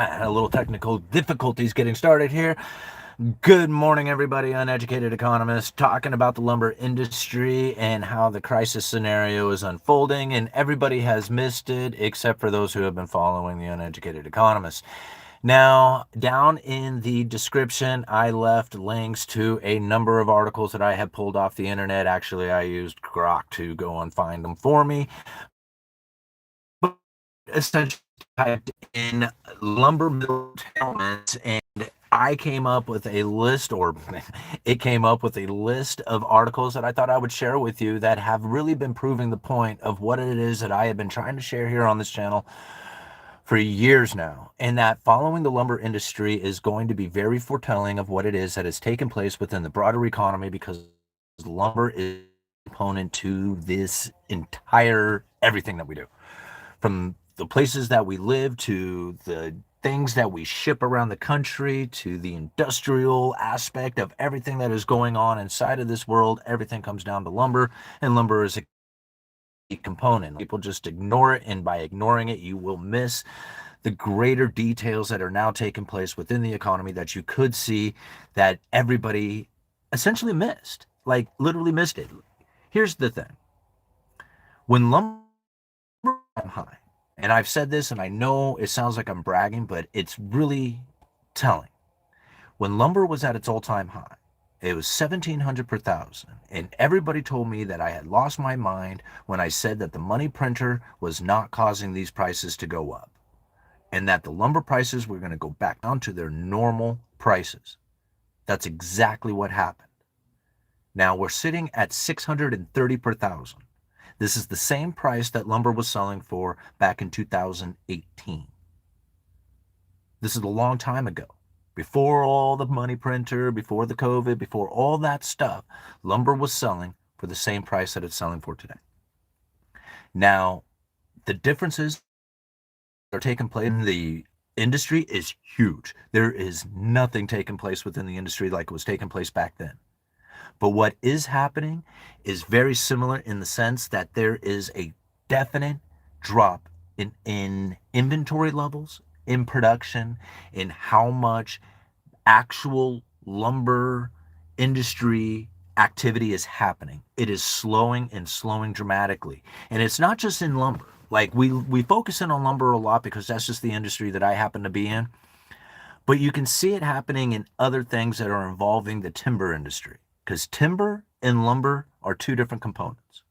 I had a little technical difficulties getting started here. Good morning, everybody. Uneducated Economist talking about the lumber industry and how the crisis scenario is unfolding, and everybody has missed it except for those who have been following the Uneducated Economist. Now, down in the description, I left links to a number of articles that I have pulled off the internet. Actually, I used Grok to go and find them for me. Essentially typed in lumber mill settlements, and I came up with a list, or it came up with a list of articles that I thought I would share with you that have really been proving the point of what it is that I have been trying to share here on this channel for years now, and that following the lumber industry is going to be very foretelling of what it is that has taken place within the broader economy, because lumber is a component to this entire everything that we do, from the places that we live to the things that we ship around the country to the industrial aspect of everything that is going on inside of this world. Everything comes down to lumber, and lumber is a key component. People just ignore it, and by ignoring it, you will miss the greater details that are now taking place within the economy that you could see that everybody essentially missed, like literally missed it. Here's the thing. When lumber high, and I've said this, and I know it sounds like I'm bragging, but it's really telling. When lumber was at its all-time high, it was 1,700 per thousand, and everybody told me that I had lost my mind when I said that the money printer was not causing these prices to go up, and that the lumber prices were going to go back down to their normal prices. That's exactly what happened. Now we're sitting at 630 per thousand. This is the same price that lumber was selling for back in 2018. This is a long time ago. Before all the money printer, before the COVID, before all that stuff, lumber was selling for the same price that it's selling for today. Now, the differences that are taking place in the industry is huge. There is nothing taking place within the industry like it was taking place back then. But what is happening is very similar in the sense that there is a definite drop in inventory levels, in production, in how much actual lumber industry activity is happening. It is slowing and slowing dramatically. And it's not just in lumber. Like we focus in on lumber a lot because that's just the industry that I happen to be in. But you can see it happening in other things that are involving the timber industry, because timber and lumber are two different components.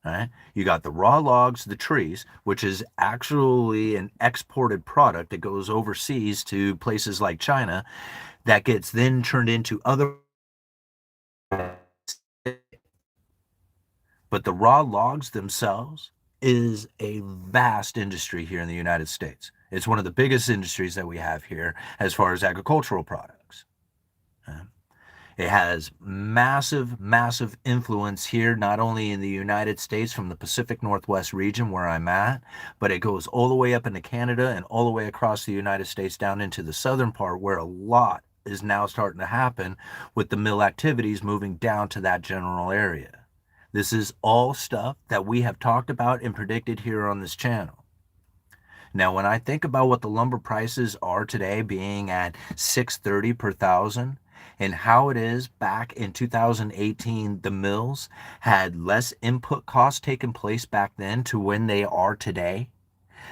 All right? You got the raw logs, the trees, which is actually an exported product that goes overseas to places like China, that gets then turned into other. But the raw logs themselves is a vast industry here in the United States. It's one of the biggest industries that we have here as far as agricultural products. It has massive, massive influence here, not only in the United States from the Pacific Northwest region where I'm at, but it goes all the way up into Canada and all the way across the United States down into the southern part, where a lot is now starting to happen with the mill activities moving down to that general area. This is all stuff that we have talked about and predicted here on this channel. Now, when I think about what the lumber prices are today, being at 630 per thousand, and how it is back in 2018, the mills had less input costs taking place back then to when they are today,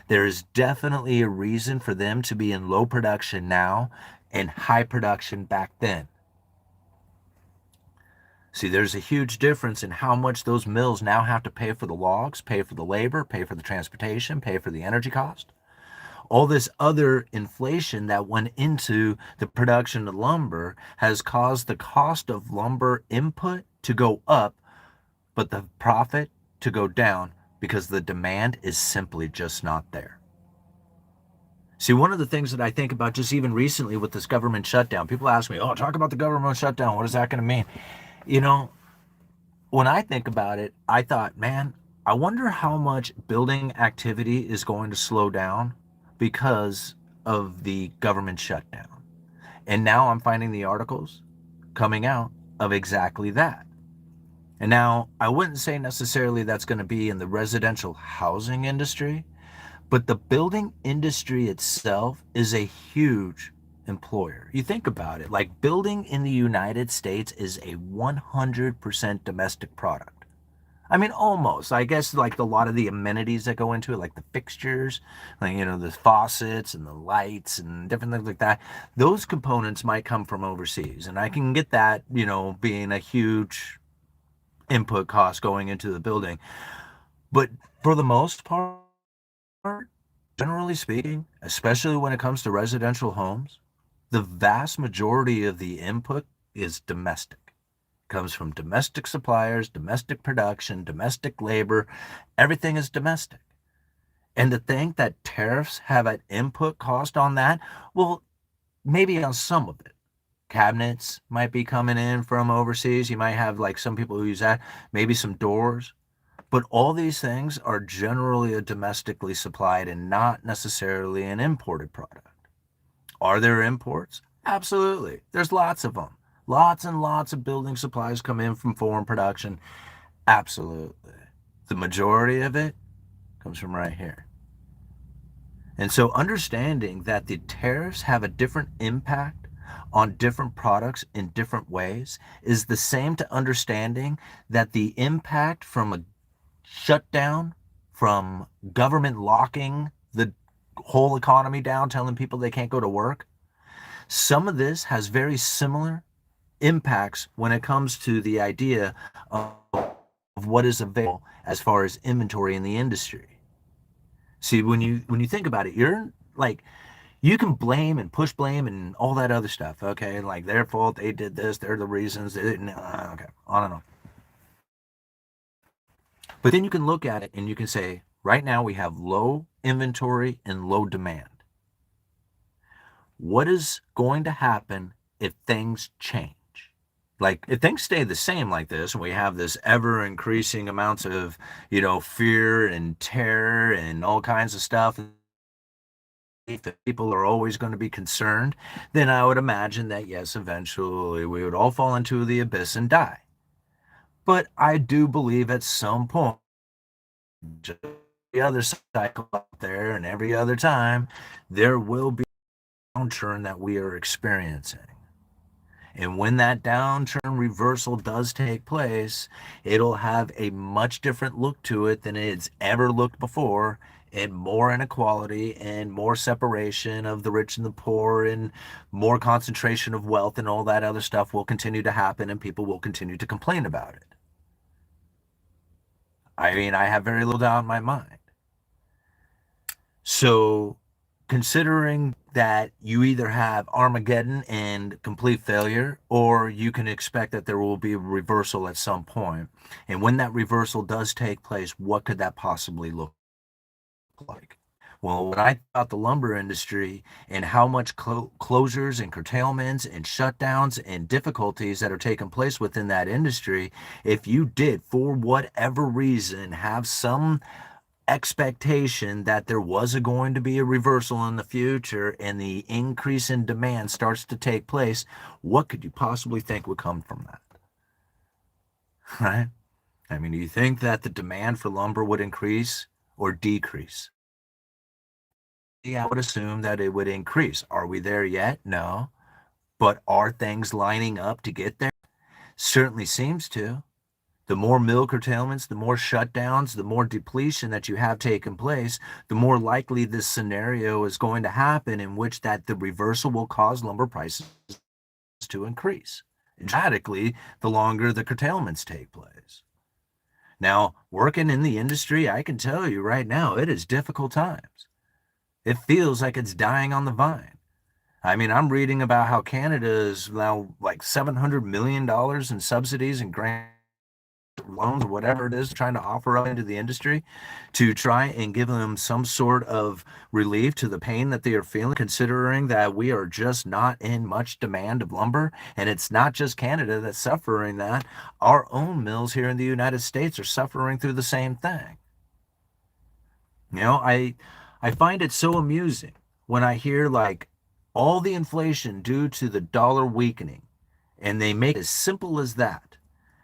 there is definitely a reason for them to be in low production now and high production back then. See, there's a huge difference in how much those mills now have to pay for the logs, pay for the labor, pay for the transportation, pay for the energy cost. All this other inflation that went into the production of lumber has caused the cost of lumber input to go up, but the profit to go down, because the demand is simply just not there. See, one of the things that I think about just even recently with this government shutdown, people ask me, oh, talk about the government shutdown. What is that going to mean? You know, when I think about it, I thought, man, I wonder how much building activity is going to slow down because of the government shutdown. And now I'm finding the articles coming out of exactly that. And now I wouldn't say necessarily that's going to be in the residential housing industry, But the building industry itself is a huge employer. You think about it, like building in the United States is a 100% domestic product. I mean, almost. I guess like a lot of the amenities that go into it, like the fixtures, like, the faucets and the lights and different things like that, those components might come from overseas. And I can get that, being a huge input cost going into the building. But for the most part, generally speaking, especially when it comes to residential homes, the vast majority of the input is domestic. It comes from domestic suppliers, domestic production, domestic labor. Everything is domestic. And to think that tariffs have an input cost on that, well, maybe on some of it. Cabinets might be coming in from overseas. You might have like some people who use that, maybe some doors. But all these things are generally a domestically supplied and not necessarily an imported product. Are there imports? Absolutely. There's lots of them. Lots and lots of building supplies come in from foreign production. Absolutely. The majority of it comes from right here. And so understanding that the tariffs have a different impact on different products in different ways is the same to understanding that the impact from a shutdown, from government locking the whole economy down, telling people they can't go to work, some of this has very similar impacts when it comes to the idea of what is available as far as inventory in the industry. See, when you think about it, you're like, you can blame and push blame and all that other stuff. Okay, like their fault, they did this, they're the reasons they didn't. Okay, on and on. But then you can look at it and you can say, right now we have low inventory and low demand. What is going to happen if things change? Like if things stay the same like this and we have this ever increasing amounts of, fear and terror and all kinds of stuff, if people are always going to be concerned, then I would imagine that yes, eventually we would all fall into the abyss and die. But I do believe at some point, just the other cycle out there and every other time, there will be a downturn that we are experiencing. And when that downturn reversal does take place, it'll have a much different look to it than it's ever looked before, and more inequality and more separation of the rich and the poor and more concentration of wealth and all that other stuff will continue to happen and people will continue to complain about it. I mean, I have very little doubt in my mind. So, considering that you either have Armageddon and complete failure, or you can expect that there will be a reversal at some point. And when that reversal does take place, what could that possibly look like? Well, when I thought the lumber industry and how much closures and curtailments and shutdowns and difficulties that are taking place within that industry, if you did, for whatever reason, have some expectation that there was going to be a reversal in the future and the increase in demand starts to take place, what could you possibly think would come from that? Right? I mean, do you think that the demand for lumber would increase or decrease? Yeah, I would assume that it would increase. Are we there yet? No. But are things lining up to get there? Certainly seems to. The more mill curtailments, the more shutdowns, the more depletion that you have taken place, the more likely this scenario is going to happen in which that the reversal will cause lumber prices to increase dramatically the longer the curtailments take place. Now, working in the industry, I can tell you right now, it is difficult times. It feels like it's dying on the vine. I mean, I'm reading about how Canada is now like $700 million in subsidies and grants, loans, or whatever it is, trying to offer up into the industry to try and give them some sort of relief to the pain that they are feeling, considering that we are just not in much demand of lumber. And it's not just Canada that's suffering that. Our own mills here in the United States are suffering through the same thing. I find it so amusing when I hear like all the inflation due to the dollar weakening, and they make it as simple as that.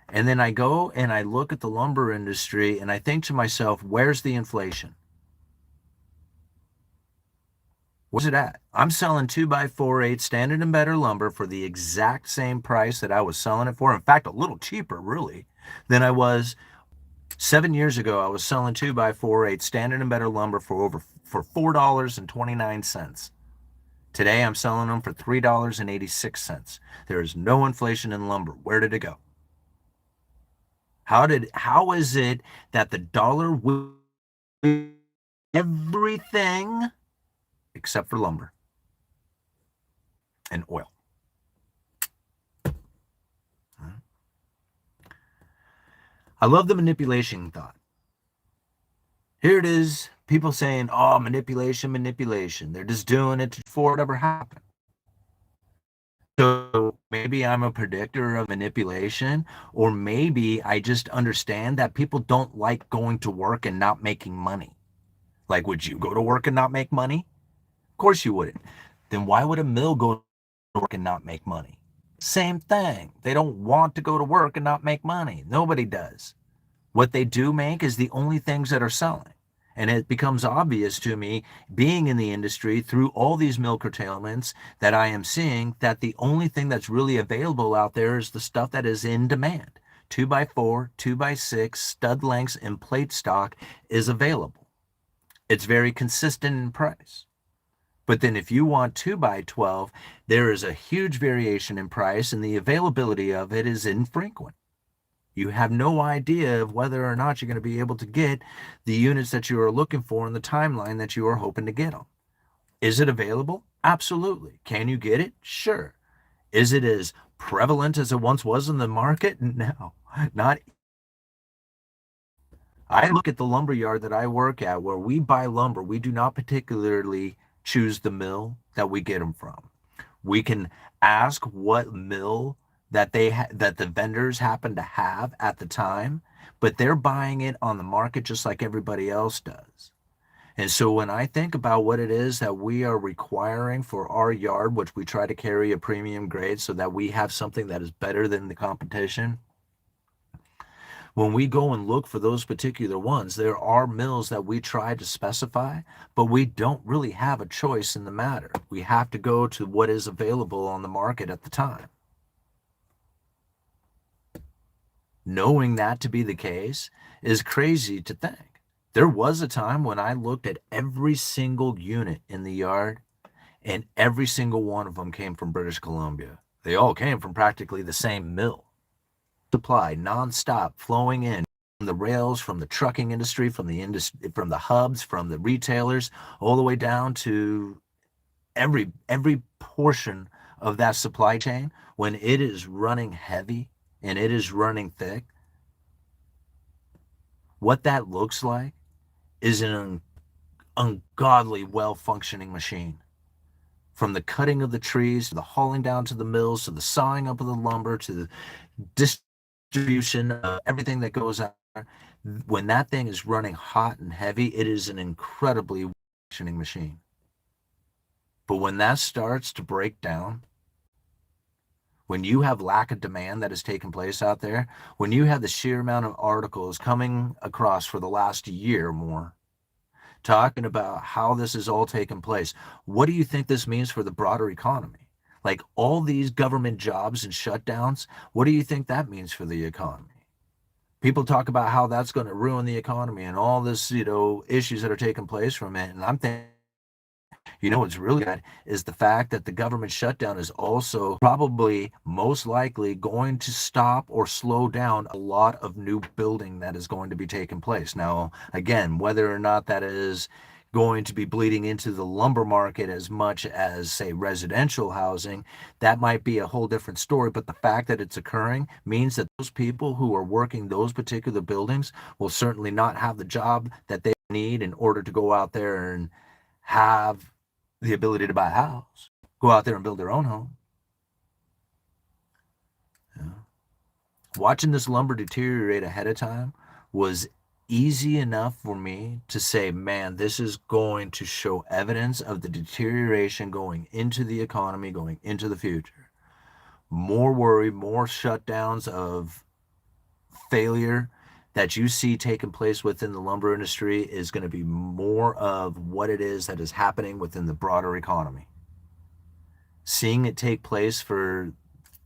And then I go and I look at the lumber industry and I think to myself, where's the inflation? Where's it at? I'm selling 2x4/8 standard and better lumber for the exact same price that I was selling it for. In fact, a little cheaper, really, than I was 7 years ago. I was selling 2x4/8 standard and better lumber for $4.29. Today, I'm selling them for $3.86. There is no inflation in lumber. Where did it go? How is it that the dollar will everything except for lumber and oil? I love the manipulation thought. Here it is, people saying, oh, manipulation, manipulation. They're just doing it before it ever happened. So maybe I'm a predictor of manipulation, or maybe I just understand that people don't like going to work and not making money. Like, would you go to work and not make money? Of course you wouldn't. Then why would a mill go to work and not make money? Same thing. They don't want to go to work and not make money. Nobody does. What they do make is the only things that are selling. And it becomes obvious to me, being in the industry through all these mill curtailments, that I am seeing that the only thing that's really available out there is the stuff that is in demand. 2x4, 2x6, stud lengths, and plate stock is available. It's very consistent in price. But then if you want 2x12, there is a huge variation in price, and the availability of it is infrequent. You have no idea of whether or not you're going to be able to get the units that you are looking for in the timeline that you are hoping to get them. Is it available? Absolutely. Can you get it? Sure. Is it as prevalent as it once was in the market? No, not. I look at the lumber yard that I work at where we buy lumber. We do not particularly choose the mill that we get them from. We can ask what mill that the vendors happen to have at the time, but they're buying it on the market just like everybody else does. And so when I think about what it is that we are requiring for our yard, which we try to carry a premium grade so that we have something that is better than the competition, when we go and look for those particular ones, there are mills that we try to specify, but we don't really have a choice in the matter. We have to go to what is available on the market at the time. Knowing that to be the case is crazy to think. There was a time when I looked at every single unit in the yard, and every single one of them came from British Columbia. They all came from practically the same mill. Supply nonstop flowing in from the rails, from the trucking industry, from the hubs, from the retailers, all the way down to every portion of that supply chain. When it is running heavy and it is running thick, what that looks like is an ungodly well functioning machine. From the cutting of the trees to the hauling down to the mills to the sawing up of the lumber to the distribution of everything that goes out there. When that thing is running hot and heavy, it is an incredibly functioning machine. But when that starts to break down, when you have lack of demand that has taken place out there, when you have the sheer amount of articles coming across for the last year or more talking about how this is all taking place, what do you think this means for the broader economy? Like all these government jobs and shutdowns, what do you think that means for the economy? People talk about how that's going to ruin the economy and all this, issues that are taking place from it. And I'm thinking, what's really bad is the fact that the government shutdown is also probably most likely going to stop or slow down a lot of new building that is going to be taking place. Now, again, whether or not that is going to be bleeding into the lumber market as much as, say, residential housing, that might be a whole different story. But the fact that it's occurring means that those people who are working those particular buildings will certainly not have the job that they need in order to go out there and have the ability to buy a house, go out there and build their own home. Yeah. Watching this lumber deteriorate ahead of time was easy enough for me to say, man, this is going to show evidence of the deterioration going into the economy, going into the future. More worry, more shutdowns of failure that you see taking place within the lumber industry is going to be more of what it is that is happening within the broader economy. Seeing it take place for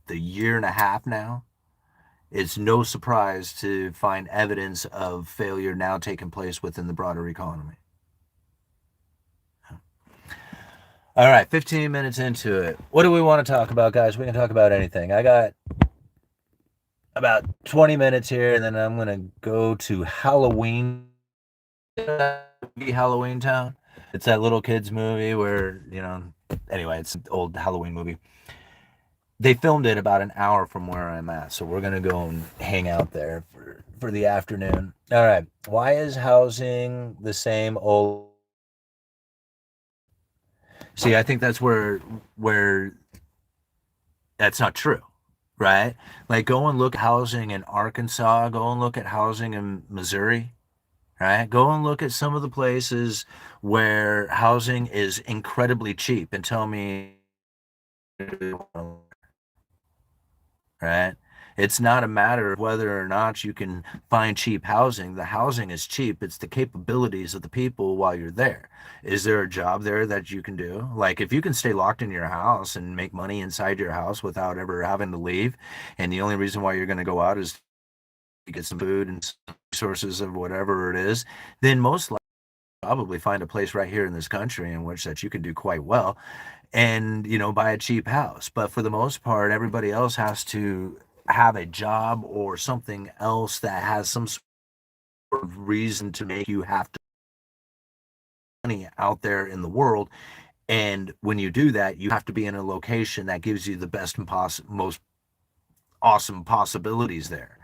the year and a half now, it's no surprise to find evidence of failure now taking place within the broader economy. All right, 15 minutes into it. What do we want to talk about, guys? We can talk about anything. I got about 20 minutes here, and then I'm going to go to Halloween. Halloween Town. It's that little kids movie where, anyway, it's an old Halloween movie. They filmed it about an hour from where I'm at, so we're going to go and hang out there for the afternoon. All right. Why is housing the same old? See, I think that's where that's not true, right? Like, go and look at housing in Arkansas, go and look at housing in Missouri, right? Go and look at some of the places where housing is incredibly cheap and tell me, right? It's not a matter of whether or not you can find cheap housing. The housing is cheap. It's the capabilities of the people while you're there. Is there a job there that you can do? Like, if you can stay locked in your house and make money inside your house without ever having to leave, and the only reason why you're going to go out is to get some food and resources of whatever it is, then most likely probably find a place right here in this country in which that you can do quite well and buy a cheap house. But for the most part, everybody else has to have a job or something else that has some sort of reason to make you have to money out there in the world. And when you do that, you have to be in a location that gives you the best and most awesome possibilities there.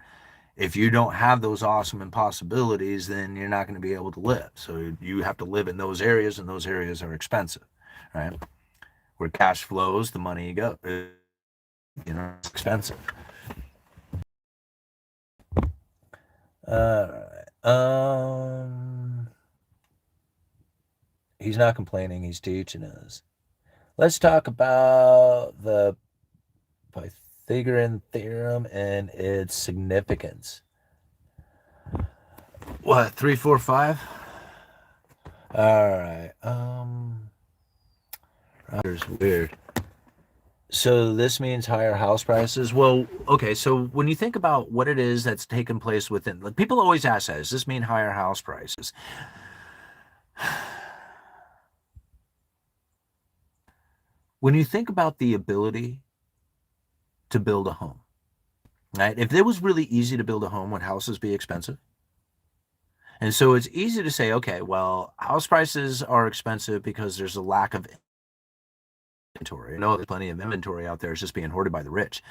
If you don't have those awesome impossibilities, then you're not going to be able to live. So you have to live in those areas, and those areas are expensive, right? Where cash flows, the money goes. It's expensive. All right. He's not complaining. He's teaching us. Let's talk about the Pythagorean theorem and its significance. What, 3, 4, 5? All right. There's weird. So this means higher house prices. Well, okay. So when you think about what it is that's taken place within, like, people always ask that, does this mean higher house prices? When you think about the ability to build a home, right? If it was really easy to build a home, would houses be expensive? And so it's easy to say, okay, well, house prices are expensive because there's a lack of inventory. I know there's plenty of inventory out there. It's just being hoarded by the rich.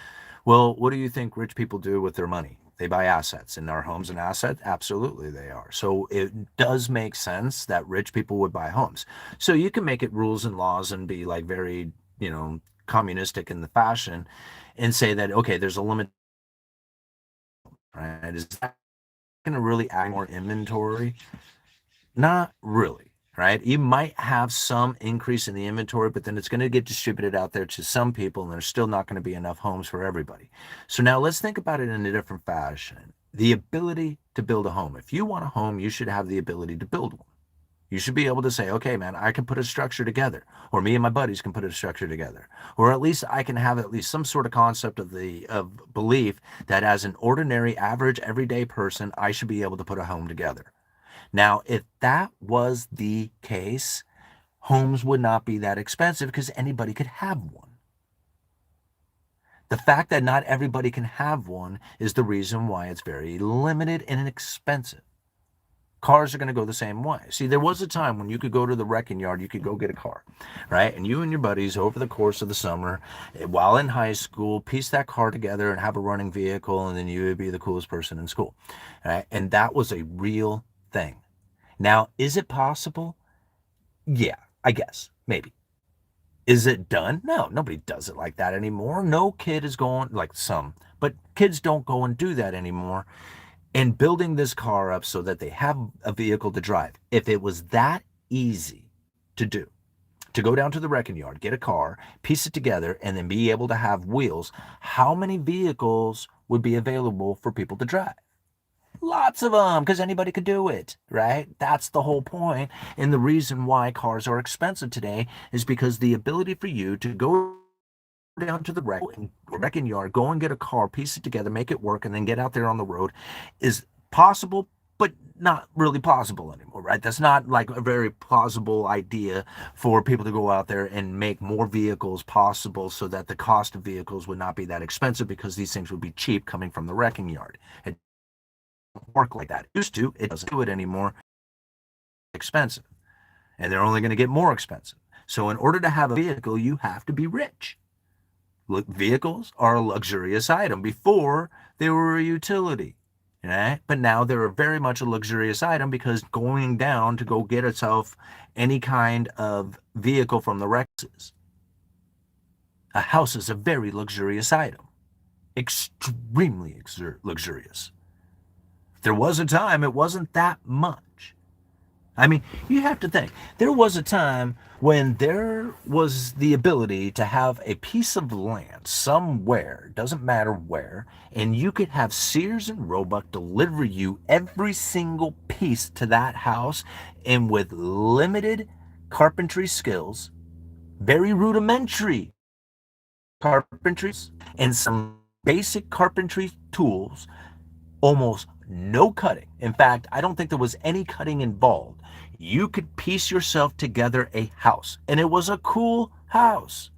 Well, what do you think rich people do with their money? They buy assets. And are homes an asset? Absolutely they are. So it does make sense that rich people would buy homes. So you can make it rules and laws and be like very, communistic in the fashion and say that, okay, there's a limit, right? Is that going to really add more inventory? Not really, right? You might have some increase in the inventory, but then it's going to get distributed out there to some people, and there's still not going to be enough homes for everybody. So now let's think about it in a different fashion. The ability to build a home. If you want a home, you should have the ability to build one. You should be able to say, okay, man, I can put a structure together, or me and my buddies can put a structure together, or at least I can have at least some sort of concept of belief that as an ordinary, average, everyday person, I should be able to put a home together. Now, if that was the case, homes would not be that expensive because anybody could have one. The fact that not everybody can have one is the reason why it's very limited and expensive. Cars are going to go the same way. See, there was a time when you could go to the wrecking yard, you could go get a car, right? And you and your buddies over the course of the summer, while in high school, piece that car together and have a running vehicle, and then you would be the coolest person in school, right? And that was a real thing. Now, is it possible? Yeah, I guess, maybe. Is it done? No, nobody does it like that anymore. No kid is going, like some, but kids don't go and do that anymore. And building this car up so that they have a vehicle to drive. If it was that easy to do, to go down to the wrecking yard, get a car, piece it together, and then be able to have wheels, how many vehicles would be available for people to drive? Lots of them, because anybody could do it, right? That's the whole point. And the reason why cars are expensive today is because the ability for you to go down to the wrecking yard, go and get a car, piece it together, make it work, and then get out there on the road is possible, but not really possible anymore, right? That's not like a very plausible idea for people to go out there and make more vehicles possible so that the cost of vehicles would not be that expensive because these things would be cheap coming from the wrecking yard. It doesn't work like that. It used to, it doesn't do it anymore. It's expensive, and they're only going to get more expensive. So in order to have a vehicle, you have to be rich. Look, vehicles are a luxurious item. Before, they were a utility, right? But now they're very much a luxurious item because going down to go get itself any kind of vehicle from the Rexes. A house is a very luxurious item, extremely luxurious. There was a time it wasn't that much. I mean, you have to think. There was a time when there was the ability to have a piece of land somewhere, doesn't matter where, and you could have Sears and Roebuck deliver you every single piece to that house, and with limited carpentry skills, very rudimentary carpentry, and some basic carpentry tools, almost no cutting. In fact, I don't think there was any cutting involved. You could piece yourself together a house, and it was a cool house.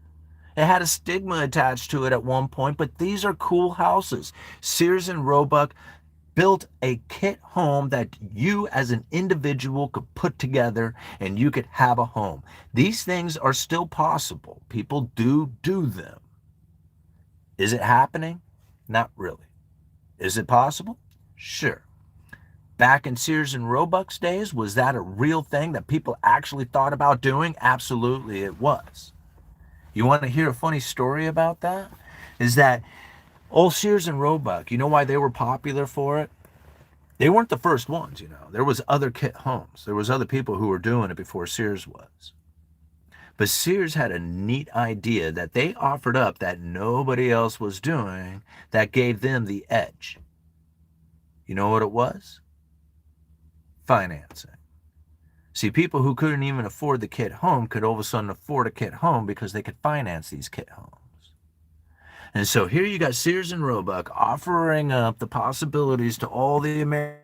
It had a stigma attached to it at one point, but these are cool houses. Sears and Roebuck built a kit home that you as an individual could put together and you could have a home. These things are still possible. People do them. Is it happening? Not really. Is it possible? Sure. Back in Sears and Roebuck's days, was that a real thing that people actually thought about doing? Absolutely, it was. You want to hear a funny story about that? Is that old Sears and Roebuck, you know why they were popular for it? They weren't the first ones, you know. There was other kit homes. There was other people who were doing it before Sears was. But Sears had a neat idea that they offered up that nobody else was doing that gave them the edge. You know what it was? Financing. See, people who couldn't even afford the kit home could all of a sudden afford a kit home because they could finance these kit homes. And so here you got Sears and Roebuck offering up the possibilities to all the Americans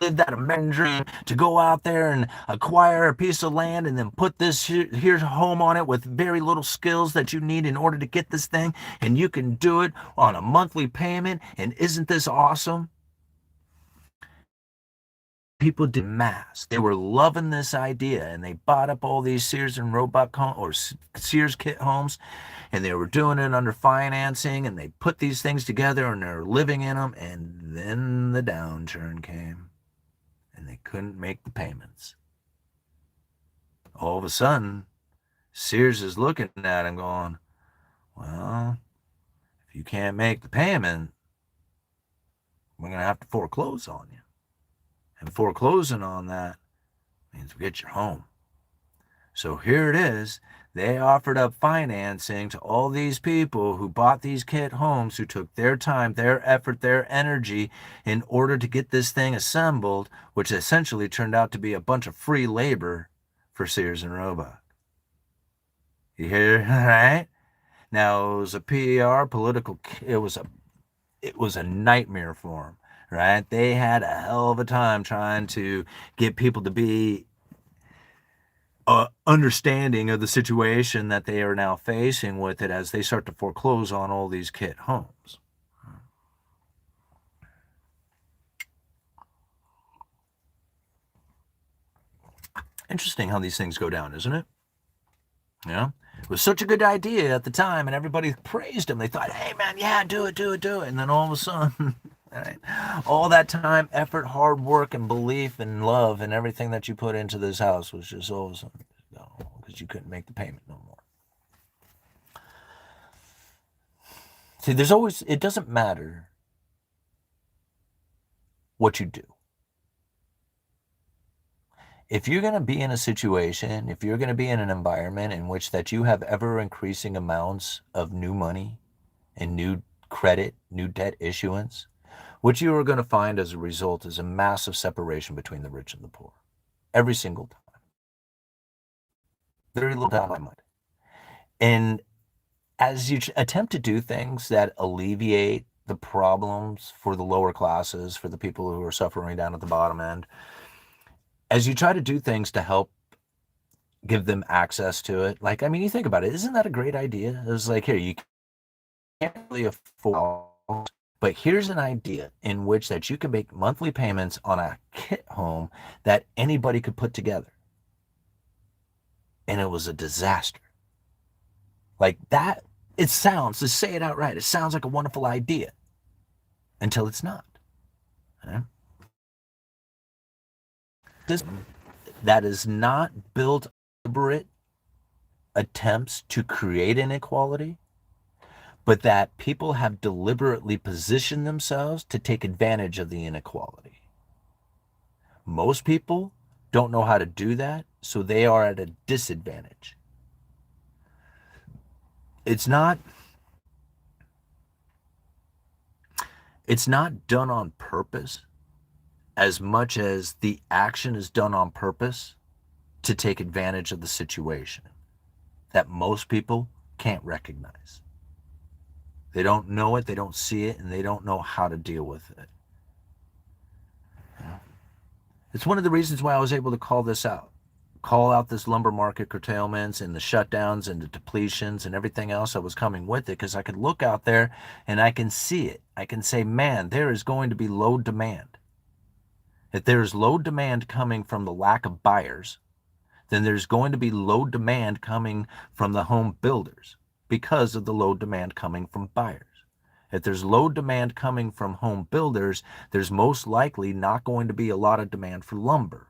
lived that American dream to go out there and acquire a piece of land and then put this here's home on it with very little skills that you need in order to get this thing, and you can do it on a monthly payment. And isn't this awesome? People did mass. They were loving this idea, and they bought up all these Sears and Roebuck or Sears kit homes, and they were doing it under financing, and they put these things together, and they're living in them. And then the downturn came, and they couldn't make the payments. All of a sudden, Sears is looking at him, going, "Well, if you can't make the payment, we're gonna have to foreclose on you." And foreclosing on that means we get your home. So here it is. They offered up financing to all these people who bought these kit homes, who took their time, their effort, their energy in order to get this thing assembled, which essentially turned out to be a bunch of free labor for Sears and Roebuck. You hear, right? Now it was a political. It was a nightmare for them, right? They had a hell of a time trying to get people to be understanding of the situation that they are now facing with it as they start to foreclose on all these kit homes. Interesting how these things go down, isn't it? Yeah. It was such a good idea at the time, and everybody praised him. They thought, "Hey, man, yeah, do it, do it, do it." And then all of a sudden, right, all that time, effort, hard work, and belief and love and everything that you put into this house was just all of a sudden gone because you couldn't make the payment no more. See, it doesn't matter what you do. If you're going to be in a situation, if you're going to be in an environment in which that you have ever increasing amounts of new money and new credit, new debt issuance, what you are going to find as a result is a massive separation between the rich and the poor. Every single time. Very little doubt in my mind. And as you attempt to do things that alleviate the problems for the lower classes, for the people who are suffering down at the bottom end, as you try to do things to help give them access to it, like, I mean, you think about it, isn't that a great idea? It's like, here, you can't really afford, but here's an idea in which that you can make monthly payments on a kit home that anybody could put together. And it was a disaster. Like that, it sounds, to say it outright, it sounds like a wonderful idea until it's not. Right? This that is not built deliberate attempts to create inequality, but that people have deliberately positioned themselves to take advantage of the inequality. Most people don't know how to do that, so they are at a disadvantage. It's not done on purpose as much as the action is done on purpose to take advantage of the situation that most people can't recognize. They don't know it, they don't see it, and they don't know how to deal with it. It's one of the reasons why I was able to call out this lumber market curtailments and the shutdowns and the depletions and everything else that was coming with it, because I could look out there and I can see it. I can say, man, there is going to be low demand. If there is low demand coming from the lack of buyers, then there's going to be low demand coming from the home builders because of the low demand coming from buyers. If there's low demand coming from home builders, there's most likely not going to be a lot of demand for lumber.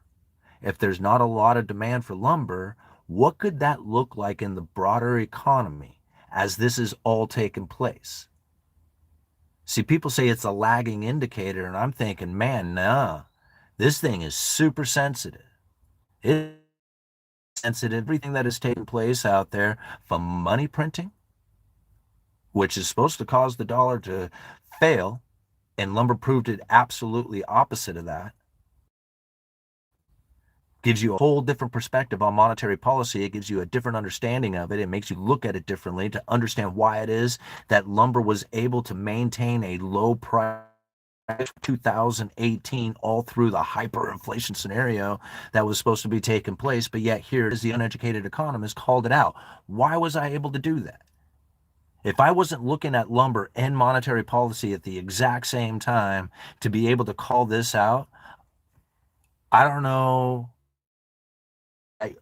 If there's not a lot of demand for lumber, what could that look like in the broader economy as this is all taking place? See, people say it's a lagging indicator, and I'm thinking, man, nah, this thing is super sensitive. It's sensitive. Everything that is taking place out there, from money printing, which is supposed to cause the dollar to fail, and lumber proved it absolutely opposite of that. Gives you a whole different perspective on monetary policy. It gives you a different understanding of it. It makes you look at it differently to understand why it is that lumber was able to maintain a low price 2018 all through the hyperinflation scenario that was supposed to be taking place. But yet here it is, the uneducated economist called it out. Why was I able to do that? If I wasn't looking at lumber and monetary policy at the exact same time to be able to call this out, I don't know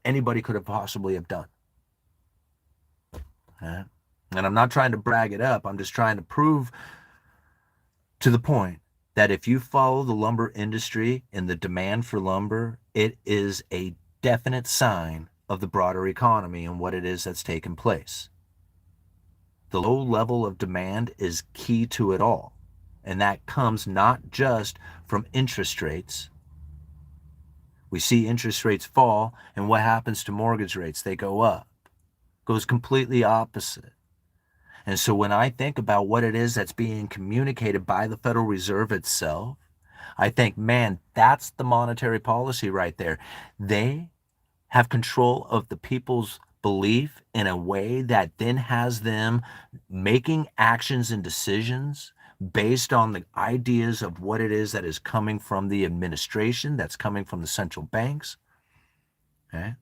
anybody could have possibly have done. And I'm not trying to brag it up. I'm just trying to prove to the point that if you follow the lumber industry and the demand for lumber, it is a definite sign of the broader economy and what it is that's taking place. The low level of demand is key to it all. And that comes not just from interest rates. We see interest rates fall, and what happens to mortgage rates? They go up. Goes completely opposite. And so when I think about what it is that's being communicated by the Federal Reserve itself, I think, man, that's the monetary policy right there. They have control of the people's belief in a way that then has them making actions and decisions based on the ideas of what it is that is coming from the administration, that's coming from the central banks. Okay?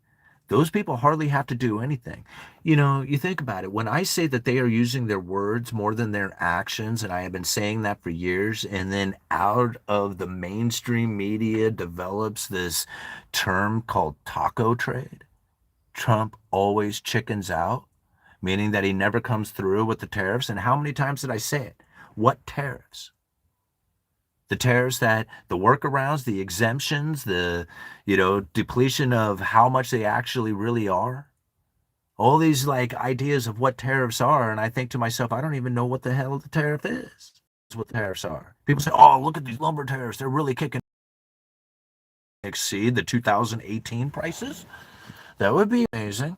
Those people hardly have to do anything. You know, you think about it. When I say that they are using their words more than their actions, and I have been saying that for years, and then out of the mainstream media develops this term called taco trade. Trump always chickens out, meaning that he never comes through with the tariffs. And how many times did I say it? What tariffs? The tariffs that the workarounds, the exemptions, the, depletion of how much they actually really are. All these like ideas of what tariffs are. And I think to myself, I don't even know what the hell the tariff is. That's what tariffs are. People say, oh, look at these lumber tariffs. They're really kicking. Exceed the 2018 prices. That would be amazing.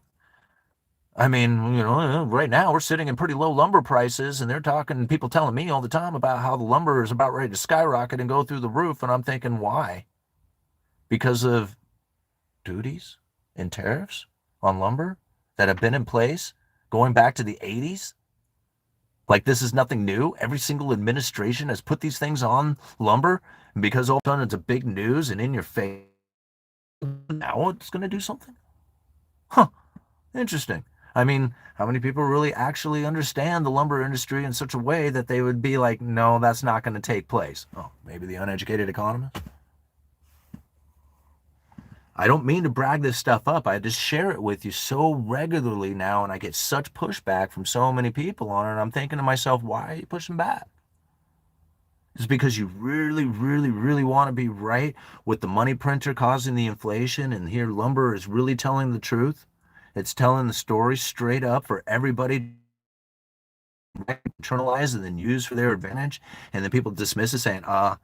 I mean, right now we're sitting in pretty low lumber prices, and they're talking, people telling me all the time about how the lumber is about ready to skyrocket and go through the roof. And I'm thinking, why? Because of duties and tariffs on lumber that have been in place going back to the 80s? Like this is nothing new. Every single administration has put these things on lumber, and because all of a sudden it's a big news and in your face, now it's going to do something? Huh, interesting. I mean, how many people really actually understand the lumber industry in such a way that they would be like, no, that's not going to take place? Oh, maybe the uneducated economist? I don't mean to brag this stuff up. I just share it with you so regularly now, and I get such pushback from so many people on it. And I'm thinking to myself, why are you pushing back? It's because you really, really, really want to be right with the money printer causing the inflation, and here lumber is really telling the truth. It's telling the story straight up for everybody to internalize and then use for their advantage, and then people dismiss it saying, no,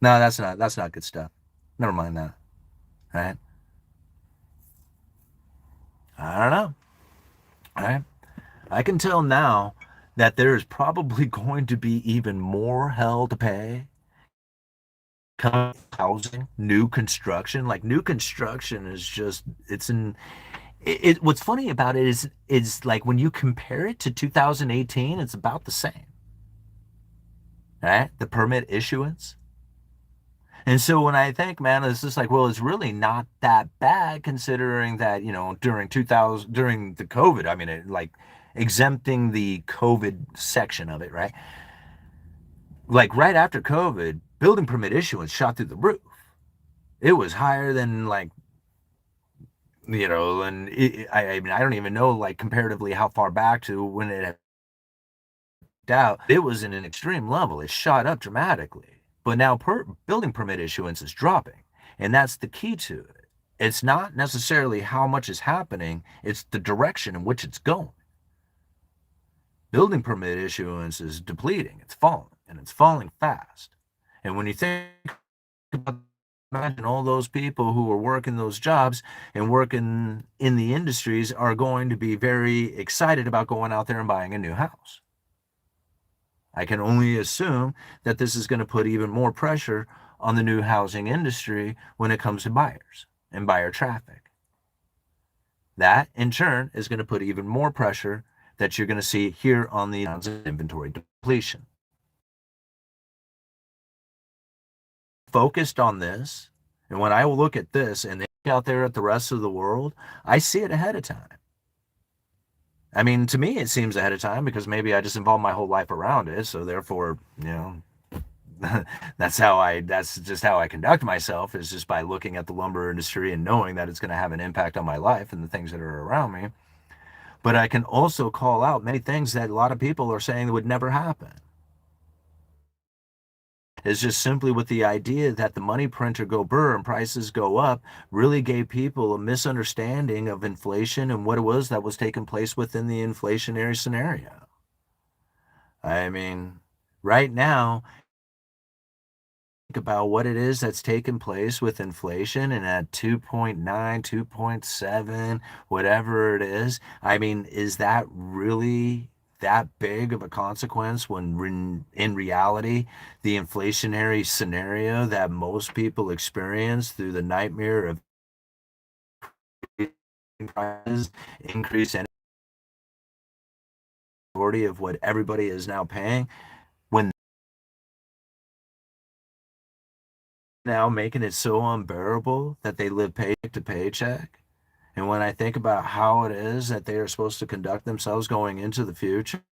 that's not good stuff. Never mind that, right? I don't know. Right? I can tell now that there is probably going to be even more hell to pay coming housing, new construction. Like new construction is just it's in what's funny about it is like when you compare it to 2018, it's about the same. Right? The permit issuance. And so when I think, man, it's just like, well, it's really not that bad considering that, during 2000, during the COVID, I mean, like exempting the COVID section of it, right? Like right after COVID, building permit issuance shot through the roof. It was higher than like, and I mean, I don't even know like comparatively how far back to when it had out. It was in an extreme level. It shot up dramatically. But now building permit issuance is dropping. And that's the key to it. It's not necessarily how much is happening, it's the direction in which it's going. Building permit issuance is depleting, it's falling, and it's falling fast. And when you think about imagine all those people who are working those jobs and working in the industries are going to be very excited about going out there and buying a new house. I can only assume that this is going to put even more pressure on the new housing industry when it comes to buyers and buyer traffic. That, in turn, is going to put even more pressure that you're going to see here on the inventory depletion. Focused on this, and when I look at this and look out there at the rest of the world, I see it ahead of time. I mean, to me, it seems ahead of time because maybe I just involved my whole life around it. So therefore, that's just how I conduct myself is just by looking at the lumber industry and knowing that it's going to have an impact on my life and the things that are around me. But I can also call out many things that a lot of people are saying would never happen. It's just simply with the idea that the money printer go burr and prices go up really gave people a misunderstanding of inflation and what it was that was taking place within the inflationary scenario. I mean, right now, think about what it is that's taken place with inflation and at 2.9, 2.7, whatever it is. I mean, is that really that big of a consequence when in reality, the inflationary scenario that most people experience through the nightmare of prices, increase and majority of what everybody is now paying, when now making it so unbearable that they live paycheck to paycheck. And when I think about how it is that they are supposed to conduct themselves going into the future,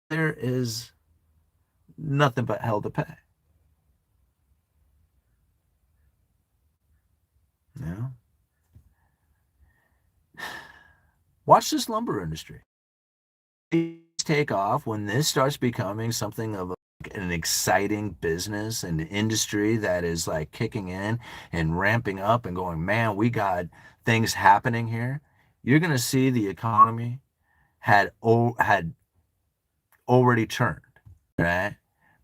there is nothing but hell to pay. You know? Watch this lumber industry. Take off when this starts becoming something of an exciting business and industry that is like kicking in and ramping up and going, man, we got things happening here. You're going to see the economy had already turned, right?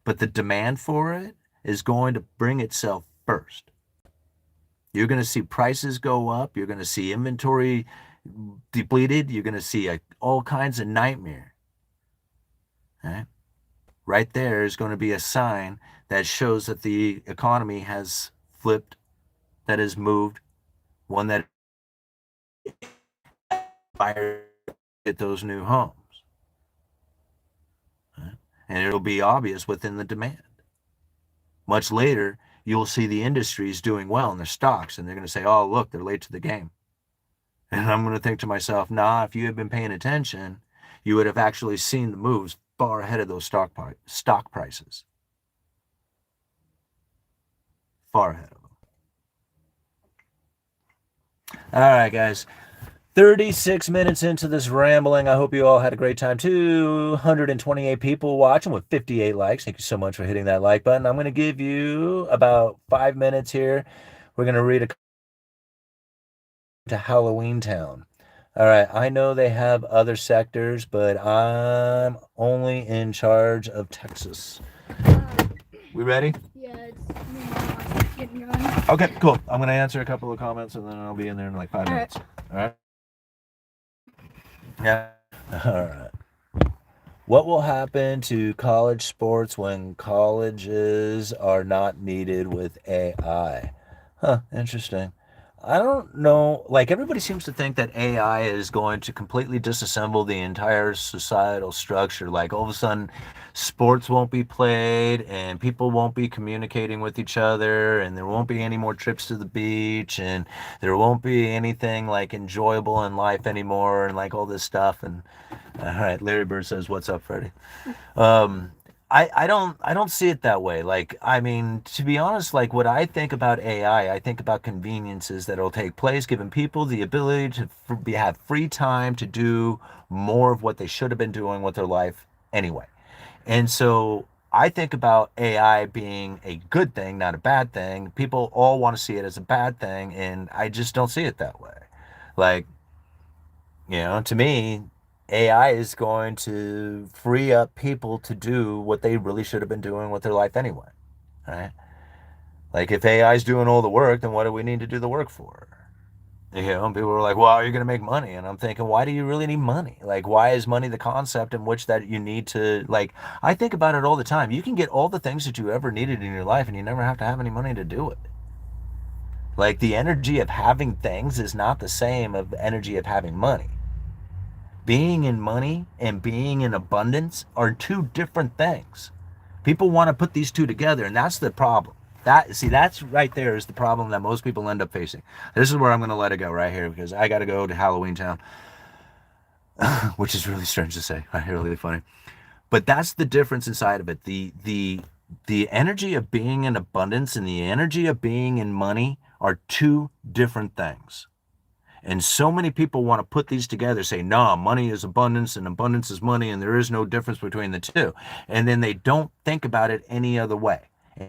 But the demand for it is going to bring itself first. You're going to see prices go up. You're going to see inventory depleted, you're going to see all kinds of nightmare. Right? Right there is going to be a sign that shows that the economy has flipped, that has moved, one that buyers get those new homes. Right? And it'll be obvious within the demand. Much later, you'll see the industries doing well in their stocks, and they're going to say, oh, look, they're late to the game. And I'm going to think to myself, nah, if you had been paying attention, you would have actually seen the moves far ahead of those stock prices. Far ahead of them. All right, guys. 36 minutes into this rambling. I hope you all had a great time. 228 people watching with 58 likes. Thank you so much for hitting that like button. I'm going to give you about 5 minutes here. We're going to read to Halloween Town. All right, I know they have other sectors, but I'm only in charge of Texas. We ready? Yeah, it's getting going. Okay, cool. I'm going to answer a couple of comments, and then I'll be in there in like 5 minutes. All right? Yeah. All right. What will happen to college sports when colleges are not needed with AI? Interesting. I don't know. Like, everybody seems to think that AI is going to completely disassemble the entire societal structure. Like, all of a sudden, sports won't be played and people won't be communicating with each other, and there won't be any more trips to the beach, and there won't be anything like enjoyable in life anymore, and like all this stuff. And all right, Larry Bird says, "What's up, Freddie?" I don't see it that way. Like, I mean, to be honest, like what I think about AI, I think about conveniences that'll take place, giving people the ability to have free time to do more of what they should have been doing with their life anyway. And so I think about AI being a good thing, not a bad thing. People all want to see it as a bad thing, and I just don't see it that way. Like, to me, AI is going to free up people to do what they really should have been doing with their life anyway, right? Like, if AI is doing all the work, then what do we need to do the work for? And people are like, well, you're going to make money. And I'm thinking, why do you really need money? Like, why is money the concept in which that you need to, like, I think about it all the time. You can get all the things that you ever needed in your life, and you never have to have any money to do it. Like, the energy of having things is not the same of the energy of having money. Being in money and being in abundance are two different things. People want to put these two together, and that's the problem. That's right there is the problem that most people end up facing. This is where I'm going to let it go right here, because I got to go to Halloween Town, which is really strange to say. Really funny. But that's the difference inside of it. The energy of being in abundance and the energy of being in money are two different things. And so many people want to put these together, say, no, money is abundance and abundance is money, and there is no difference between the two. And then they don't think about it any other way.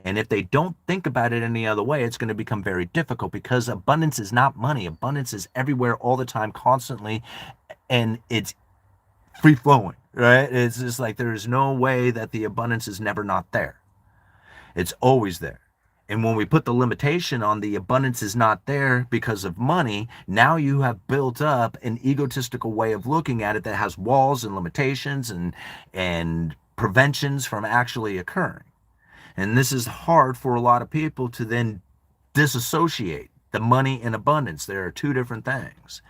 And if they don't think about it any other way, it's going to become very difficult, because abundance is not money. Abundance is everywhere all the time, constantly, and it's free flowing, right? It's just like there's no way that the abundance is never not there. It's always there. And when we put the limitation on the abundance is not there because of money, now you have built up an egotistical way of looking at it that has walls and limitations and preventions from actually occurring. And this is hard for a lot of people to then disassociate the money and abundance. There are two different things.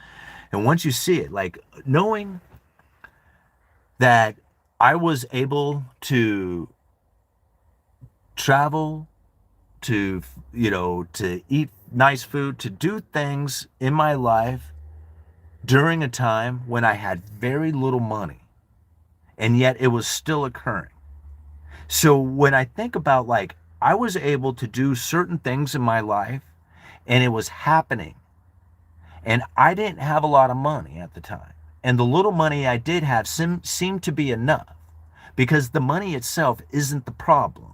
And once you see it, like knowing that I was able to travel, to eat nice food, to do things in my life during a time when I had very little money, and yet it was still occurring. So when I think about, like, I was able to do certain things in my life and it was happening, and I didn't have a lot of money at the time, and the little money I did have seemed to be enough, because the money itself isn't the problem.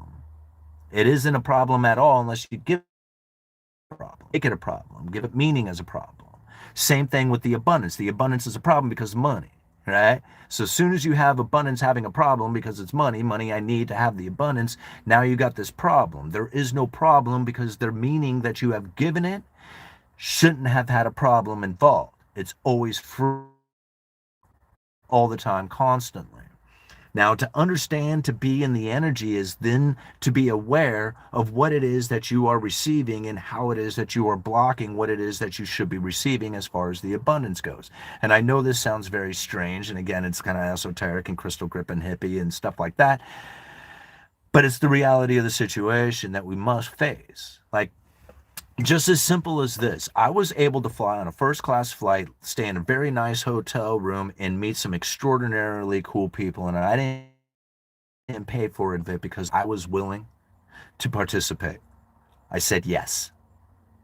It isn't a problem at all unless you give it a problem, make it a problem, give it meaning as a problem. Same thing with the abundance. The abundance is a problem because of money, right? So as soon as you have abundance having a problem because it's money I need to have the abundance, now you got this problem. There is no problem because the meaning that you have given it shouldn't have had a problem involved. It's always free all the time, constantly. Now, to understand, to be in the energy is then to be aware of what it is that you are receiving and how it is that you are blocking what it is that you should be receiving as far as the abundance goes. And I know this sounds very strange, and again, it's kind of esoteric and crystal grip and hippie and stuff like that, but it's the reality of the situation that we must face. Like, just as simple as this, I was able to fly on a first class flight, stay in a very nice hotel room, and meet some extraordinarily cool people. And I didn't pay for it because I was willing to participate. I said yes.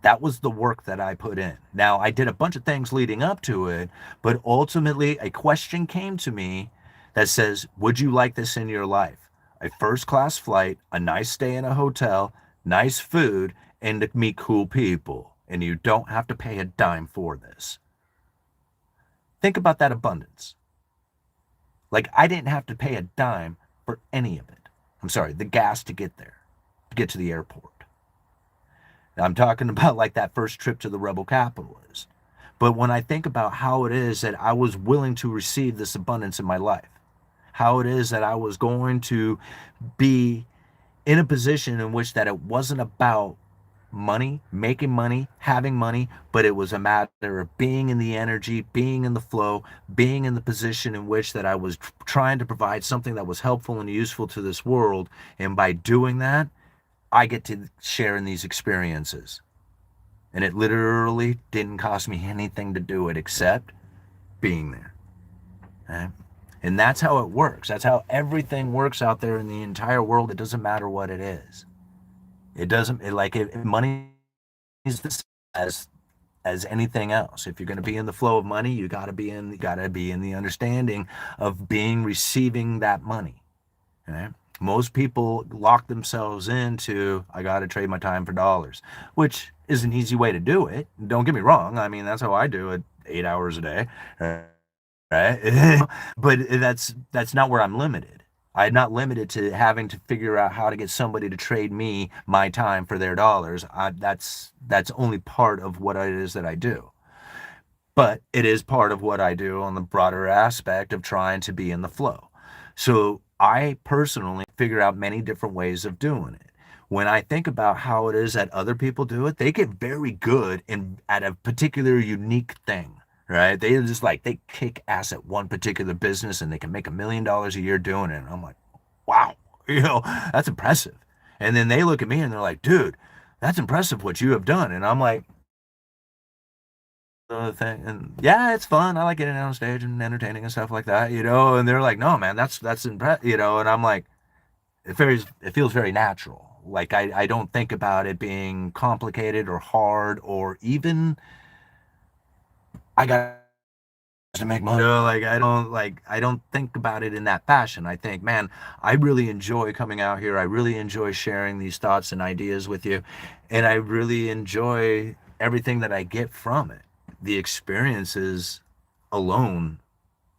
That was the work that I put in. Now, I did a bunch of things leading up to it, but ultimately a question came to me that says, would you like this in your life? A first class flight, a nice stay in a hotel, nice food, and to meet cool people. And you don't have to pay a dime for this. Think about that abundance. Like, I didn't have to pay a dime for any of it. I'm sorry, the gas to get there, to get to the airport. I'm talking about like that first trip to the rebel capitalist. But when I think about how it is that I was willing to receive this abundance in my life, how it is that I was going to be in a position in which that it wasn't about money, making money, having money, but it was a matter of being in the energy, being in the flow, being in the position in which that I was trying to provide something that was helpful and useful to this world. And by doing that, I get to share in these experiences. And it literally didn't cost me anything to do it except being there. Okay? And that's how it works. That's how everything works out there in the entire world. It doesn't matter what it is. It doesn't, money is the same as anything else. If you're going to be in the flow of money, you got to be in the understanding of receiving that money. Okay? Most people lock themselves into, I got to trade my time for dollars, which is an easy way to do it. Don't get me wrong. I mean, that's how I do it 8 hours a day, right? But that's not where I'm limited. I'm not limited to having to figure out how to get somebody to trade me my time for their dollars. That's only part of what it is that I do. But it is part of what I do on the broader aspect of trying to be in the flow. So I personally figure out many different ways of doing it. When I think about how it is that other people do it, they get very good at a particular unique thing, right? They kick ass at one particular business and they can make $1 million a year doing it. And I'm like, wow, that's impressive. And then they look at me and they're like, dude, that's impressive what you have done. And I'm like, thing, and yeah, it's fun. I like getting out on stage and entertaining and stuff like that, and they're like, no, man, that's impressive, and I'm like, it feels very natural. Like I don't think about it being complicated or hard or even I got to make money. I don't think about it in that fashion. I think, man, I really enjoy coming out here. I really enjoy sharing these thoughts and ideas with you, and I really enjoy everything that I get from it. The experiences alone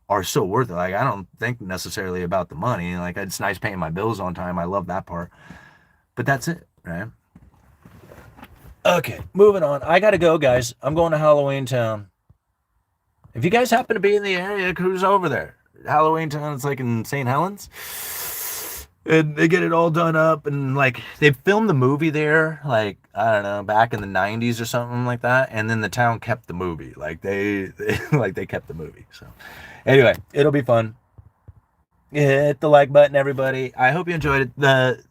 are so worth it. Like, I don't think necessarily about the money. Like, it's nice paying my bills on time. I love that part. But that's it, right? Okay, moving on. I gotta go, guys. I'm going to Halloween Town. If you guys happen to be in the area, cruise over there. Halloween Town, it's like in St. Helens. And they get it all done up, and like they filmed the movie there, like I don't know, back in the '90s or something like that. And then the town kept the movie, like they kept the movie. So anyway, it'll be fun. Hit the like button, everybody. I hope you enjoyed it. The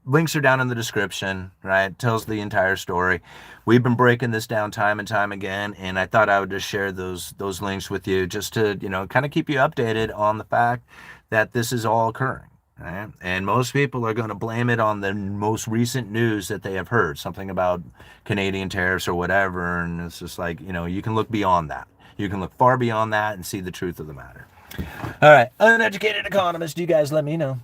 links are down in the description, right? Tells the entire story. We've been breaking this down time and time again, and I thought I would just share those links with you just to kind of keep you updated on the fact that this is all occurring. Right? And most people are going to blame it on the most recent news that they have heard, something about Canadian tariffs or whatever. And it's just like, you can look beyond that. You can look far beyond that and see the truth of the matter. All right. Uneducated economist, you guys let me know.